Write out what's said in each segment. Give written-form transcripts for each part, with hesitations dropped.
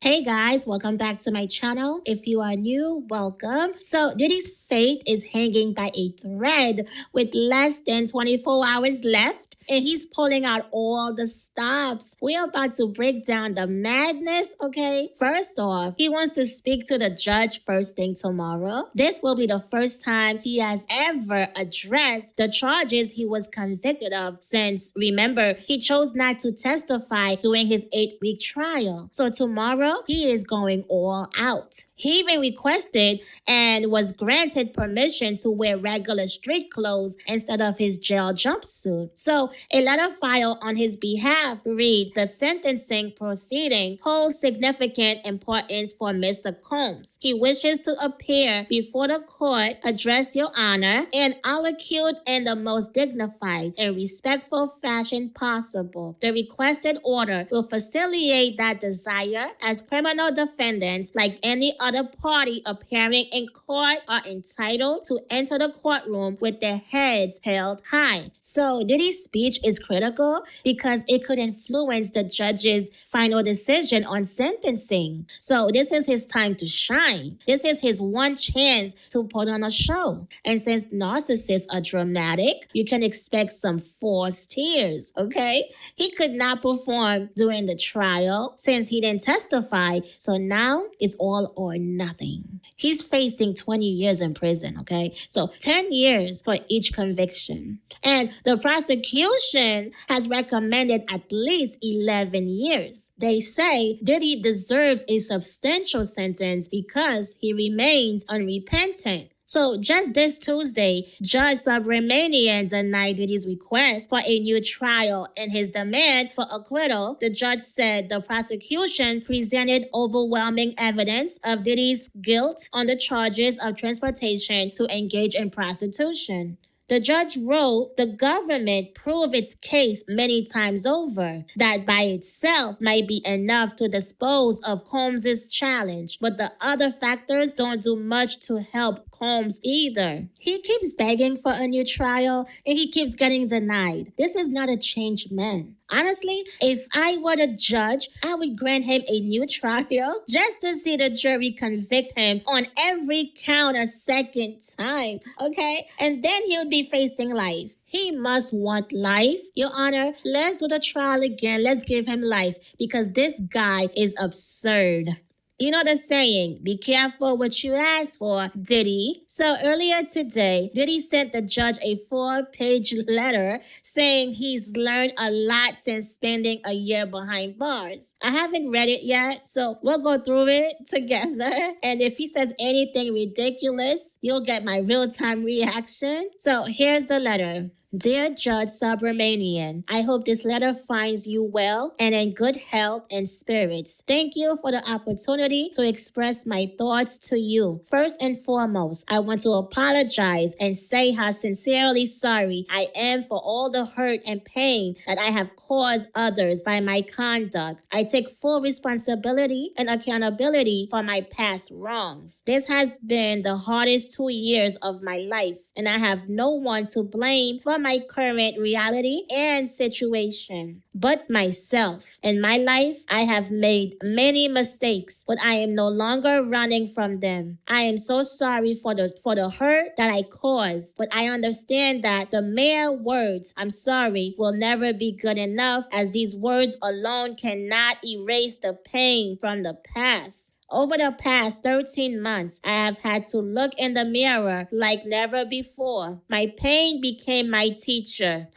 Hey guys, welcome back to my channel. If you are new, welcome. So Diddy's fate is hanging by a thread with less than 24 hours left. And he's pulling out all the stops. We're about to break down the madness, okay? First off, he wants to speak to the judge first thing tomorrow. This will be the first time he has ever addressed the charges he was convicted of since, remember, he chose not to testify during his 8-week trial. So tomorrow, he is going all out. He even requested and was granted permission to wear regular street clothes instead of his jail jumpsuit. So a letter filed on his behalf read, "The sentencing proceeding holds significant importance for Mr. Combs. He wishes to appear before the court, address your honor, and allocute in the most dignified and respectful fashion possible. The requested order will facilitate that desire, as criminal defendants, like any other party appearing in court, are entitled to enter the courtroom with their heads held high." So Diddy's speech is critical because it could influence the judge's final decision on sentencing. So this is his time to shine. This is his one chance to put on a show. And since narcissists are dramatic, you can expect some forced tears, okay? He could not perform during the trial since he didn't testify. So now it's all or nothing. He's facing 20 years in prison, okay? So 10 years for each conviction. And the prosecution has recommended at least 11 years. They say Diddy deserves a substantial sentence because he remains unrepentant. So just this Tuesday, Judge Subramanian denied Diddy's request for a new trial. In his demand for acquittal, the judge said the prosecution presented overwhelming evidence of Diddy's guilt on the charges of transportation to engage in prostitution. The judge wrote the government proved its case many times over. That by itself might be enough to dispose of Combs' challenge, but the other factors don't do much to help Combs either. He keeps begging for a new trial and he keeps getting denied. This is not a changed man. Honestly, if I were the judge, I would grant him a new trial just to see the jury convict him on every count a second time, okay? And then he would be facing life. He must want life. Your Honor, let's do the trial again. Let's give him life because this guy is absurd. You know the saying, be careful what you ask for, Diddy. So earlier today, Diddy sent the judge a 4-page letter saying he's learned a lot since spending a year behind bars. I haven't read it yet, so we'll go through it together. And if he says anything ridiculous, you'll get my real-time reaction. So here's the letter. Dear Judge Subramanian, I hope this letter finds you well and in good health and spirits. Thank you for the opportunity to express my thoughts to you. First and foremost, I want to apologize and say how sincerely sorry I am for all the hurt and pain that I have caused others by my conduct. I take full responsibility and accountability for my past wrongs. This has been the hardest 2 years of my life, and I have no one to blame for my current reality and situation but myself. In my life, I have made many mistakes, but I am no longer running from them. I am so sorry for the hurt that I caused, but I understand that the mere words "I'm sorry" will never be good enough, as these words alone cannot erase the pain from the past. Over the past 13 months, I have had to look in the mirror like never before. My pain became my teacher.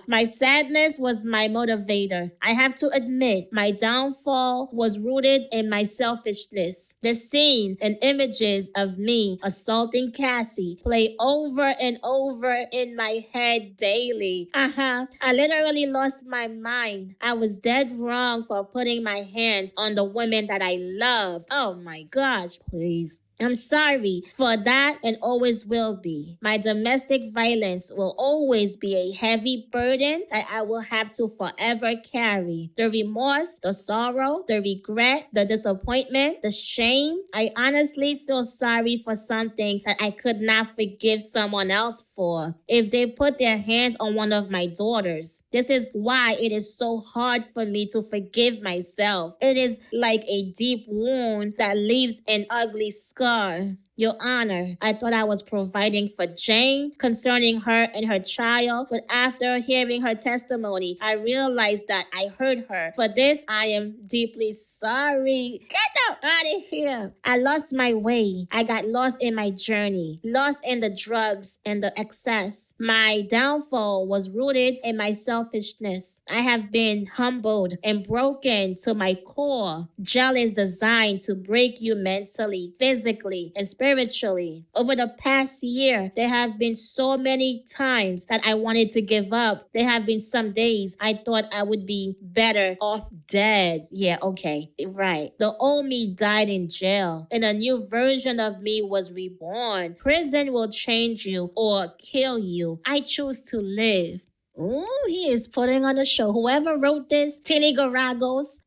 My sadness was my motivator. I have to admit, my downfall was rooted in my selfishness. The scene and images of me assaulting Cassie play over and over in my head daily. I literally lost my mind. I was dead wrong for putting my hands on the women that I love. Oh my gosh, please. I'm sorry for that and always will be. My domestic violence will always be a heavy burden that I will have to forever carry. The remorse, the sorrow, the regret, the disappointment, the shame. I honestly feel sorry for something that I could not forgive someone else for. If they put their hands on one of my daughters, This is why it is so hard for me to forgive myself. It is like a deep wound that leaves an ugly scar. Your Honor, I thought I was providing for Jane concerning her and her child, but after hearing her testimony, I realized that I hurt her. For this, I am deeply sorry. Get out of here. I lost my way. I got lost in my journey, lost in the drugs and the excess. My downfall was rooted in my selfishness. I have been humbled and broken to my core. Jail is designed to break you mentally, physically, and spiritually. Over the past year, there have been so many times that I wanted to give up. There have been some days I thought I would be better off dead. Yeah, okay, right. The old me died in jail, and a new version of me was reborn. Prison will change you or kill you. I choose to live. Ooh, he is putting on a show. Whoever wrote this, Tinny Garagos.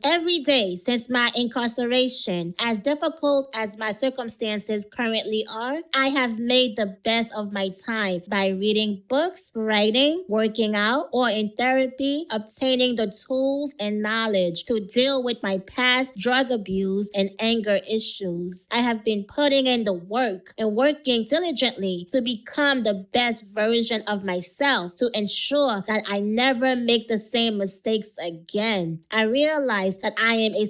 Every day since my incarceration, as difficult as my circumstances currently are, I have made the best of my time by reading books, writing, working out, or in therapy, obtaining the tools and knowledge to deal with my past drug abuse and anger issues. I have been putting in the work and working diligently to become the best version of myself to ensure that I never make the same mistakes again. I realize that I am in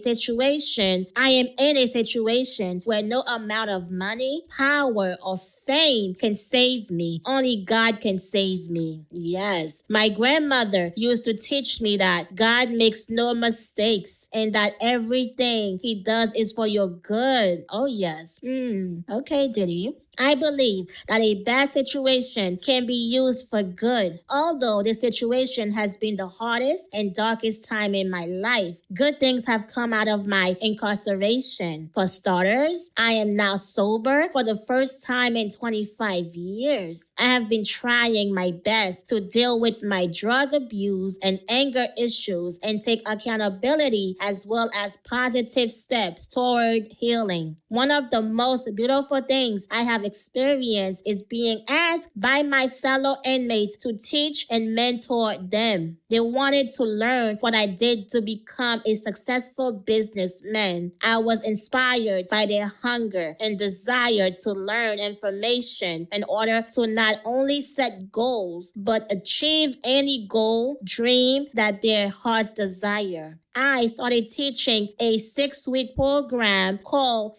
a situation where no amount of money, power, or fame can save me. Only God can save me. Yes. My grandmother used to teach me that God makes no mistakes and that everything he does is for your good. Oh, yes. Okay, Diddy. I believe that a bad situation can be used for good. Although this situation has been the hardest and darkest time in my life, good things have come out of my incarceration. For starters, I am now sober for the first time in 25 years. I have been trying my best to deal with my drug abuse and anger issues and take accountability as well as positive steps toward healing. One of the most beautiful things I have experienced is being asked by my fellow inmates to teach and mentor them. They wanted to learn what I did to become a successful businessman. I was inspired by their hunger and desire to learn information in order to not only set goals, but achieve any goal, dream that their hearts desire. I started teaching a 6-week program called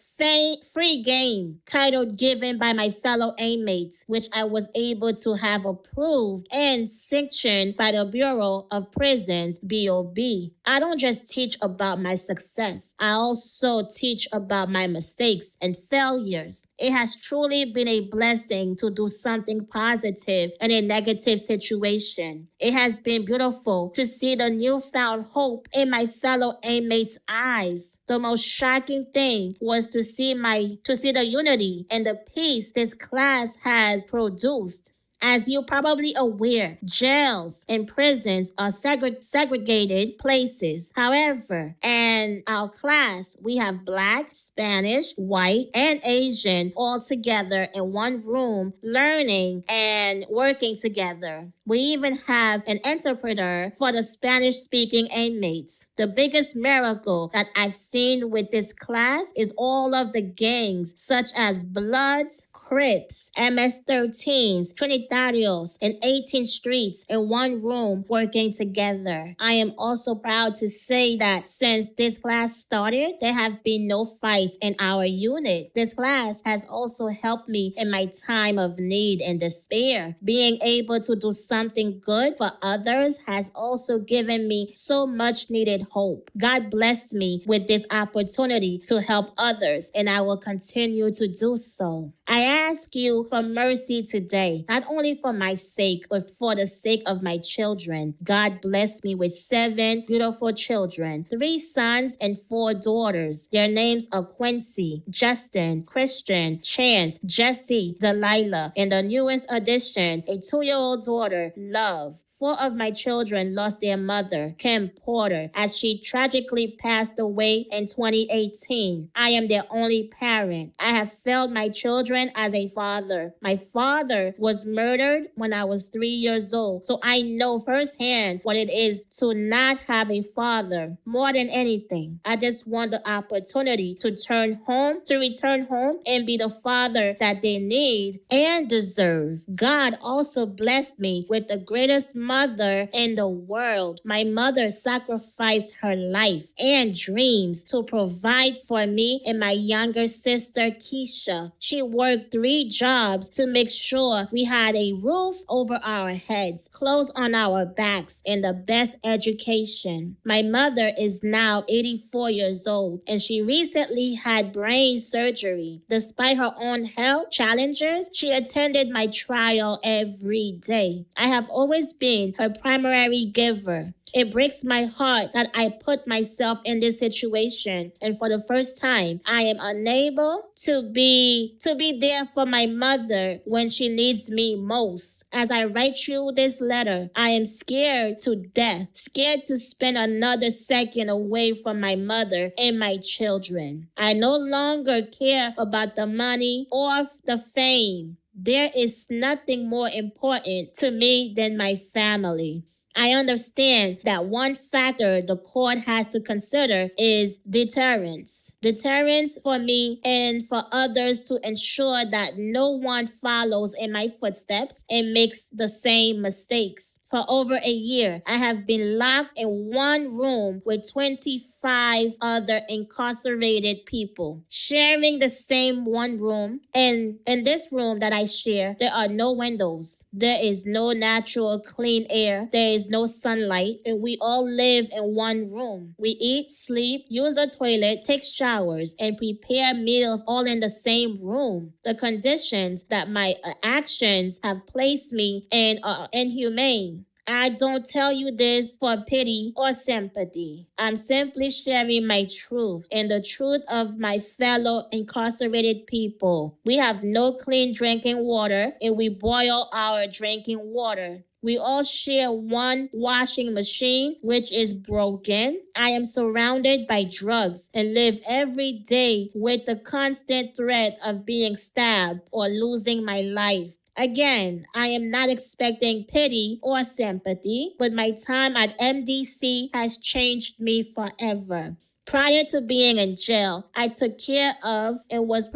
Free Game, titled given by my fellow inmates, which I was able to have approved and sanctioned by the Bureau of Prisons, BOB. I don't just teach about my success. I also teach about my mistakes and failures. It has truly been a blessing to do something positive in a negative situation. It has been beautiful to see the newfound hope in my fellow inmates' eyes. The most shocking thing was to see the unity and the peace this class has produced. As you're probably aware, jails and prisons are segregated places. However, in our class, we have Black, Spanish, white, and Asian all together in one room, learning and working together. We even have an interpreter for the Spanish-speaking inmates. The biggest miracle that I've seen with this class is all of the gangs, such as Bloods, Crips, MS-13s, Trinitarios, and 18th Streets in one room working together. I am also proud to say that since this class started, there have been no fights in our unit. This class has also helped me in my time of need and despair. Being able to do something good for others has also given me so much needed hope. God blessed me with this opportunity to help others, and I will continue to do so. I ask you for mercy today, not only for my sake, but for the sake of my children. God blessed me with 7 beautiful children, 3 sons and 4 daughters. Their names are Quincy, Justin, Christian, Chance, Jesse, Delilah, and the newest addition, a 2-year-old daughter, Love. Four of my children lost their mother, Kim Porter, as she tragically passed away in 2018. I am their only parent. I have failed my children as a father. My father was murdered when I was 3 years old, so I know firsthand what it is to not have a father. More than anything, I just want the opportunity to return home and be the father that they need and deserve. God also blessed me with the greatest mother in the world. My mother sacrificed her life and dreams to provide for me and my younger sister, Keisha. She worked 3 jobs to make sure we had a roof over our heads, clothes on our backs, and the best education. My mother is now 84 years old, and she recently had brain surgery. Despite her own health challenges, she attended my trial every day. I have always been her primary giver. It breaks my heart that I put myself in this situation, and for the first time, I am unable to be there for my mother when she needs me most. As I write you this letter, I am scared to death, scared to spend another second away from my mother and my children. I no longer care about the money or the fame. There is nothing more important to me than my family. I understand that one factor the court has to consider is deterrence. Deterrence for me and for others to ensure that no one follows in my footsteps and makes the same mistakes. For over a year, I have been locked in one room with 25 other incarcerated people, sharing the same one room. And in this room that I share, there are no windows. There is no natural clean air. There is no sunlight. And we all live in one room. We eat, sleep, use the toilet, take showers, and prepare meals all in the same room. The conditions that my actions have placed me in are inhumane. I don't tell you this for pity or sympathy. I'm simply sharing my truth and the truth of my fellow incarcerated people. We have no clean drinking water and we boil our drinking water. We all share one washing machine, which is broken. I am surrounded by drugs and live every day with the constant threat of being stabbed or losing my life. Again, I am not expecting pity or sympathy, but my time at MDC has changed me forever. Prior to being in jail, I took care of and was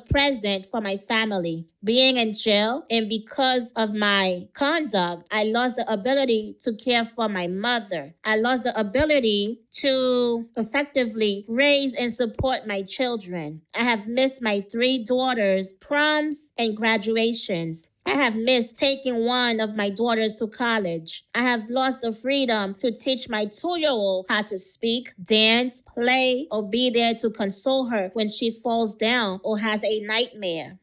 present for my family. Being in jail and because of my conduct, I lost the ability to care for my mother. I lost the ability to effectively raise and support my children. I have missed my 3 daughters' proms and graduations. I have missed taking one of my daughters to college. I have lost the freedom to teach my 2-year-old how to speak, dance, play, or be there to console her when she falls down or has a nightmare.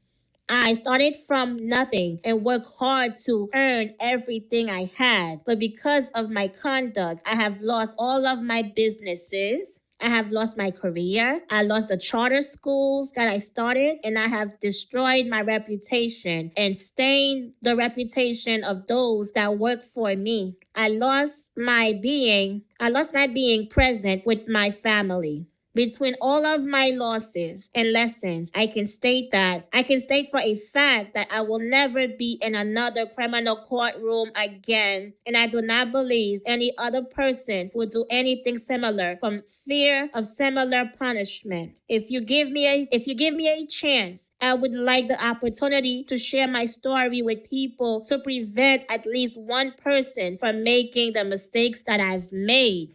I started from nothing and worked hard to earn everything I had. But because of my conduct, I have lost all of my businesses. I have lost my career. I lost the charter schools that I started, and I have destroyed my reputation and stained the reputation of those that work for me. I lost my being present with my family. Between all of my losses and lessons, I can state for a fact that I will never be in another criminal courtroom again. And I do not believe any other person will do anything similar from fear of similar punishment. If you give me a chance, I would like the opportunity to share my story with people to prevent at least one person from making the mistakes that I've made.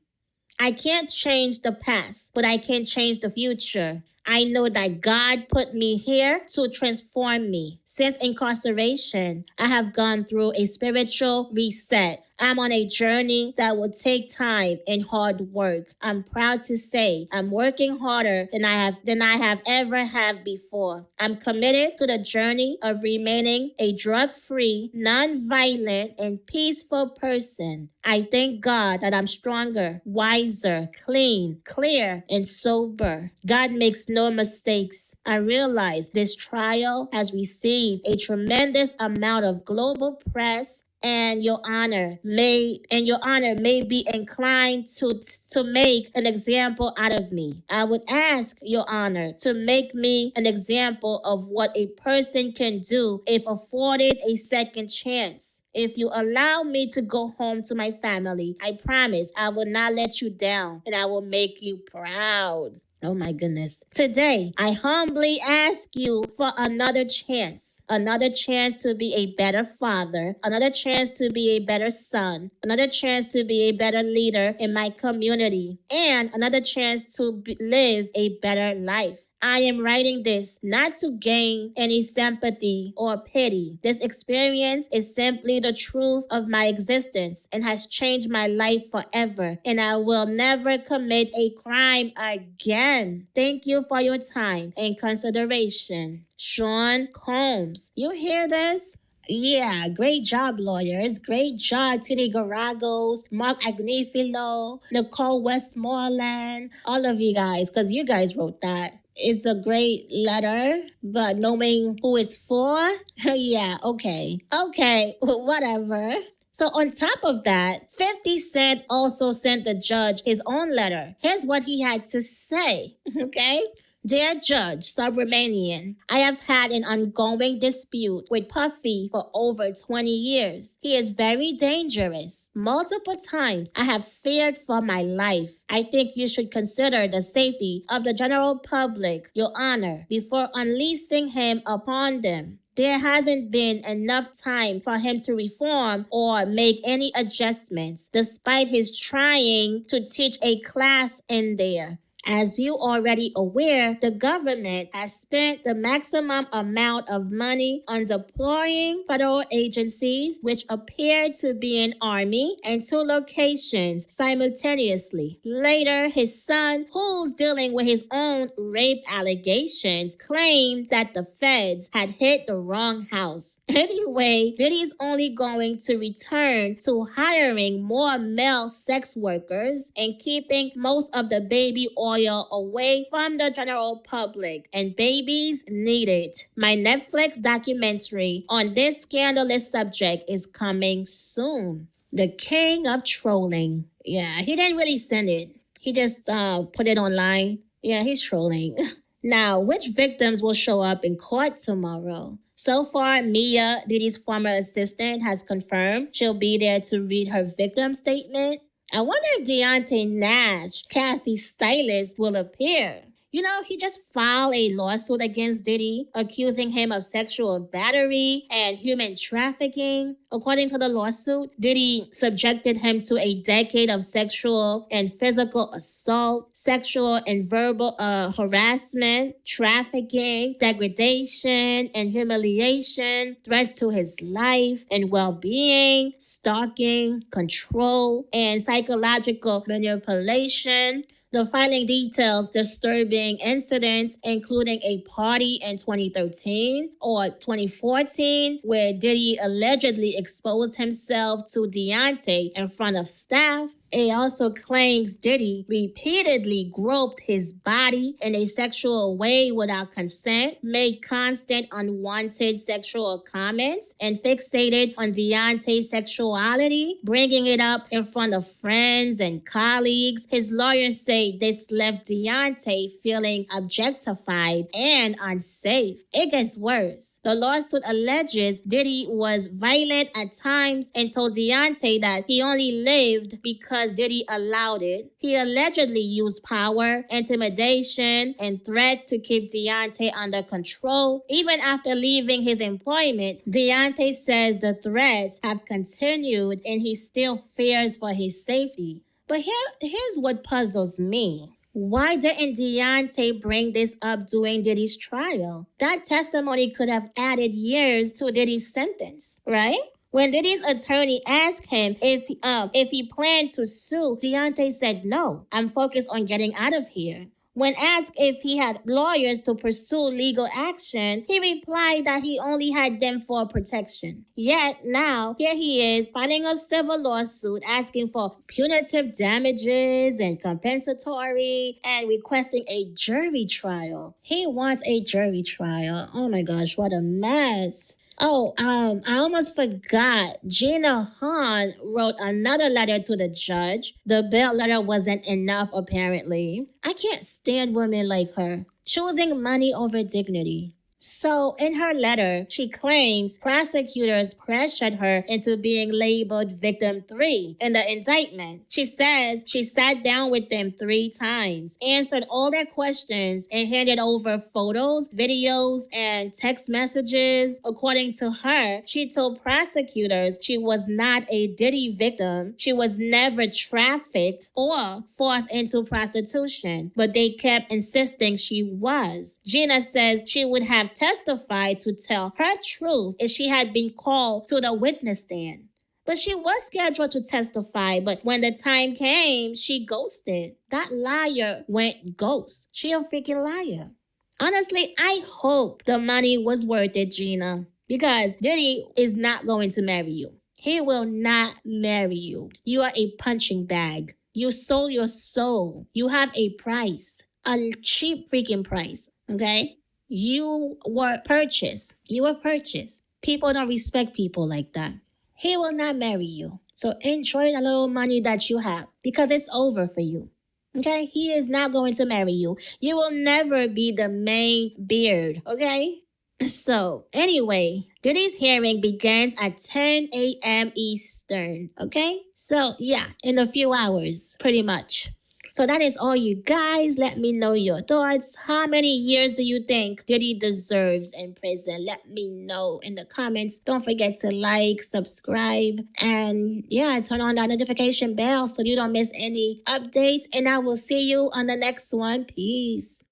I can't change the past, but I can change the future. I know that God put me here to transform me. Since incarceration, I have gone through a spiritual reset. I'm on a journey that will take time and hard work. I'm proud to say I'm working harder than I have ever have before. I'm committed to the journey of remaining a drug-free, non-violent, and peaceful person. I thank God that I'm stronger, wiser, clean, clear, and sober. God makes no mistakes. I realize this trial has received a tremendous amount of global press and your honor may be inclined to make an example out of me. I would ask your honor to make me an example of what a person can do if afforded a second chance. If you allow me to go home to my family, I promise I will not let you down and I will make you proud. Oh my goodness. Today, I humbly ask you for another chance. Another chance to be a better father, another chance to be a better son, another chance to be a better leader in my community, and another chance to live a better life. I am writing this not to gain any sympathy or pity. This experience is simply the truth of my existence and has changed my life forever. And I will never commit a crime again. Thank you for your time and consideration. Sean Combs. You hear this? Yeah, great job, lawyers. Great job, Titty Garagos, Mark Agnifilo, Nicole Westmoreland, all of you guys, because you guys wrote that. It's a great letter, but knowing who it's for, yeah, okay. Okay, whatever. So on top of that, 50 Cent also sent the judge his own letter. Here's what he had to say, okay? Dear Judge Subramanian, I have had an ongoing dispute with Puffy for over 20 years. He is very dangerous. Multiple times I have feared for my life. I think you should consider the safety of the general public, Your Honor, before unleashing him upon them. There hasn't been enough time for him to reform or make any adjustments, despite his trying to teach a class in there. As you already aware, the government has spent the maximum amount of money on deploying federal agencies, which appear to be an army, and 2 locations simultaneously. Later, his son, who's dealing with his own rape allegations, claimed that the feds had hit the wrong house. Anyway, Diddy's only going to return to hiring more male sex workers and keeping most of the baby oil away from the general public. And babies need it. My Netflix documentary on this scandalous subject is coming soon. The king of trolling. Yeah, he didn't really send it. He just put it online. Yeah, he's trolling. Now, which victims will show up in court tomorrow? So far, Mia, Diddy's former assistant, has confirmed she'll be there to read her victim statement. I wonder if Deontay Nash, Cassie's stylist, will appear. You know, he just filed a lawsuit against Diddy, accusing him of sexual battery and human trafficking. According to the lawsuit, Diddy subjected him to a decade of sexual and physical assault, sexual and verbal harassment, trafficking, degradation, and humiliation, threats to his life and well-being, stalking, control, and psychological manipulation. The filing details disturbing incidents, including a party in 2013 or 2014 where Diddy allegedly exposed himself to Deontay in front of staff. It also claims Diddy repeatedly groped his body in a sexual way without consent, made constant unwanted sexual comments, and fixated on Deontay's sexuality, bringing it up in front of friends and colleagues. His lawyers say this left Deontay feeling objectified and unsafe. It gets worse. The lawsuit alleges Diddy was violent at times and told Deontay that he only lived because Diddy allowed it. He allegedly used power, intimidation, and threats to keep Deontay under control. Even after leaving his employment, Deontay says the threats have continued and he still fears for his safety. But here's what puzzles me. Why didn't Deontay bring this up during Diddy's trial? That testimony could have added years to Diddy's sentence, right? When Diddy's attorney asked him if he planned to sue, Deontay said, "No, I'm focused on getting out of here." When asked if he had lawyers to pursue legal action, he replied that he only had them for protection. Yet now, here he is filing a civil lawsuit asking for punitive damages and compensatory and requesting a jury trial. He wants a jury trial. Oh my gosh, what a mess. Oh, I almost forgot. Gina Hahn wrote another letter to the judge. The bail letter wasn't enough, apparently. I can't stand women like her, choosing money over dignity. So, in her letter, she claims prosecutors pressured her into being labeled victim 3 in the indictment. She says she sat down with them 3 times, answered all their questions, and handed over photos, videos, and text messages. According to her, she told prosecutors she was not a Diddy victim. She was never trafficked or forced into prostitution, but they kept insisting she was. Gina says she would have testified to tell her truth if she had been called to the witness stand. But she was scheduled to testify, but when the time came, she ghosted. That liar went ghost. She a freaking liar. Honestly, I hope the money was worth it, Gina, because Diddy is not going to marry you. He will not marry you. You are a punching bag. You sold your soul. You have a price, a cheap freaking price, okay? You were purchased. You were purchased. People don't respect people like that. He will not marry you. So enjoy the little money that you have because it's over for you. Okay? He is not going to marry you. You will never be the main beard. Okay? So, anyway, Diddy's hearing begins at 10 a.m. Eastern. Okay? So, yeah, in a few hours, pretty much. So that is all, you guys. Let me know your thoughts. How many years do you think Diddy deserves in prison? Let me know in the comments. Don't forget to like, subscribe, and yeah, turn on that notification bell so you don't miss any updates. And I will see you on the next one. Peace.